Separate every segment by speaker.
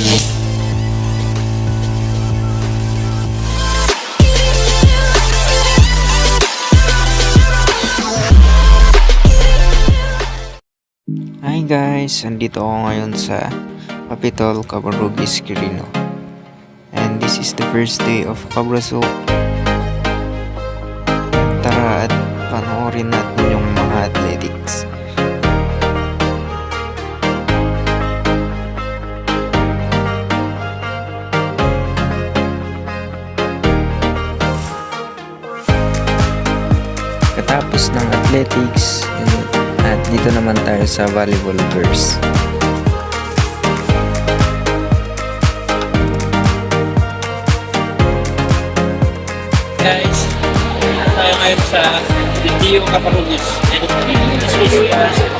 Speaker 1: Hi guys, andito ako ngayon sa Capitol Cabarugis Quirino. And this is the first day of Cabrasok. Tara at panoorin natin yung mga athletics. Katapos ng athletics, at dito naman tayo sa volleyball girls.
Speaker 2: Guys, tayo ngayon sa Video Caparugis. This is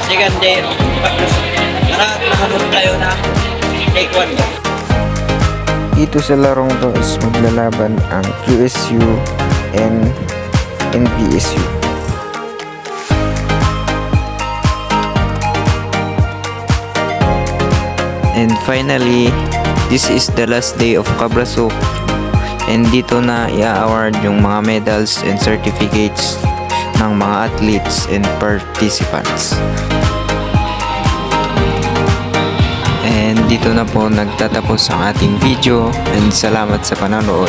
Speaker 2: second day of Caparugis. Tara, nakapunta tayo na taekwondo.
Speaker 1: Dito sa larong to is maglalaban ang QSU and NVSU. And finally, this is the last day of Cabrasok. And dito na i-award yung mga medals and certificates ng mga athletes and participants. And dito na po nagtatapos ang ating video and salamat sa panonood.